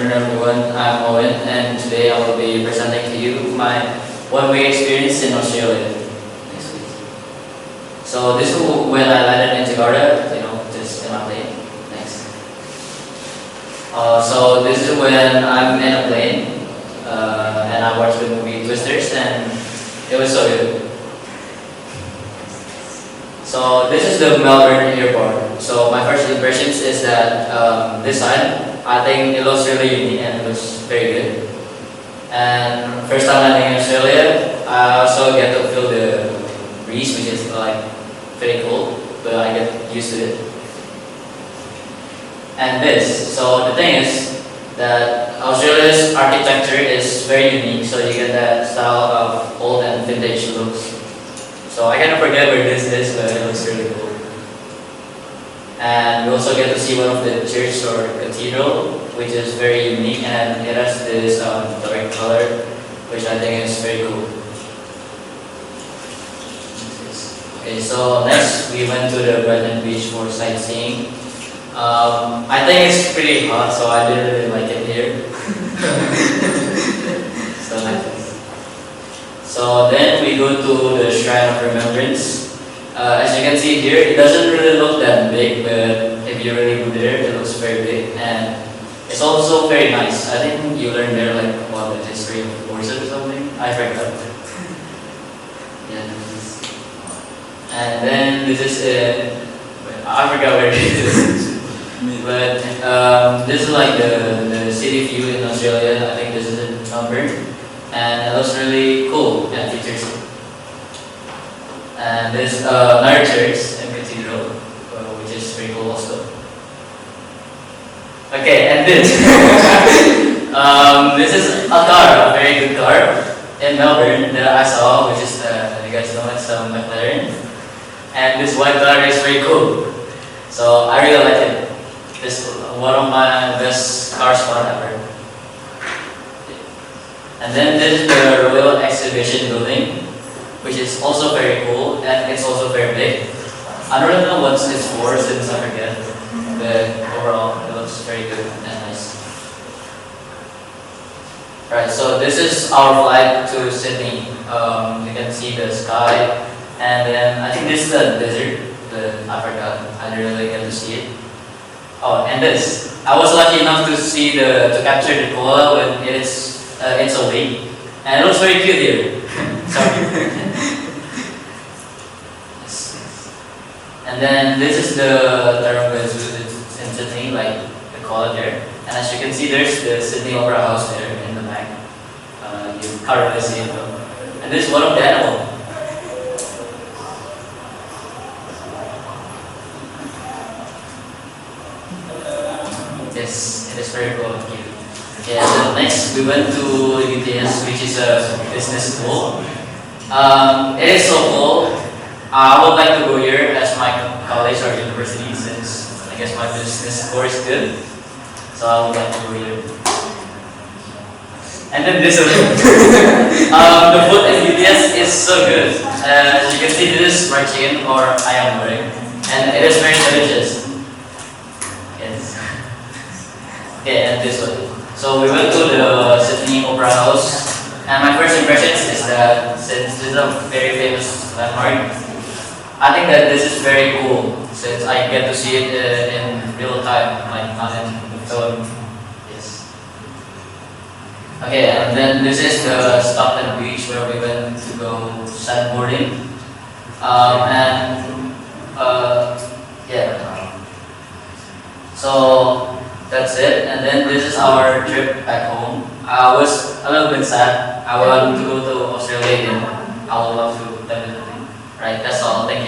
afternoon everyone, I'm Owen and today I will be presenting to you my one-way experience in Australia. Next week. So this is when I landed in Jakarta, just in my plane. Next. So this is when I'm in a plane and I watched the movie Twisters and it was so good. So this is the Melbourne airport. So my first impressions is that this side, I think it looks really unique and it looks very good. And first time landing in Australia, I also get to feel the breeze, which is like pretty cool, but I get used to it. And this, so the thing is that Australia's architecture is very unique, so you get that style of old and vintage looks. So I kind of forget where this is, but it looks really cool. And we also get to see one of the church or cathedral, which is very unique and it has this dark color, which I think is very cool. Okay, so next we went to the Brighton beach for sightseeing. I think it's pretty hot, so I didn't really like it here. So then we go to the Shrine of Remembrance. As you can see here, it doesn't really look that big, but if you really go there, it looks very big. And it's also very nice. I think you learn there like about the history of horses or something. I forgot. Yeah. And then this is I forgot where this is. But this is like the city view in Australia. I think this is in Melbourne. And it looks really cool and futuristic. And there's another church and cathedral, which is pretty cool also. Okay, and this. This is a car, a very good car in Melbourne that I saw, which is, you guys know it's a McLaren. And this white car is very cool. So I really like it. This is one of my best car spots ever. And then this is the Royal Exhibition Building, which is also very cool and it's also very big. I don't know what it's for since I forget, but overall it looks very good and nice. Right, so this is our flight to Sydney. You can see the sky, and then I think this is the desert, but I forgot. I didn't really get to see it. Oh, and this. I was lucky enough to see to capture the koala when it's awake, and it looks very cute here. Sorry. And then this is the Taronga Zoo in Sydney, like the koala there. And as you can see, there's the Sydney Opera House there in the back. You can't really see it though. And this is one of the animals. Yes, it is very cool and cute. Yeah, then next we went to UTS, which is a business school. It is so cool. I would like to go here as my college or university since I guess my business course is good. So I would like to go here. And then this one. The food in UTS is so good. As you can see, this is fried chicken or ayam goreng. And it is very delicious. Yes. Okay, and this one. So we went to the Sydney Opera House, and my first impressions is that since this is a very famous landmark, I think that this is very cool since I get to see it in real time, like not in the film. Yes. Okay, and then this is the Stockton Beach where we went to go sandboarding, yeah. So. That's it, and then this is our trip back home. I was a little bit sad. I want to go to Australia again. I would love to, definitely. Right, that's all. Thank you.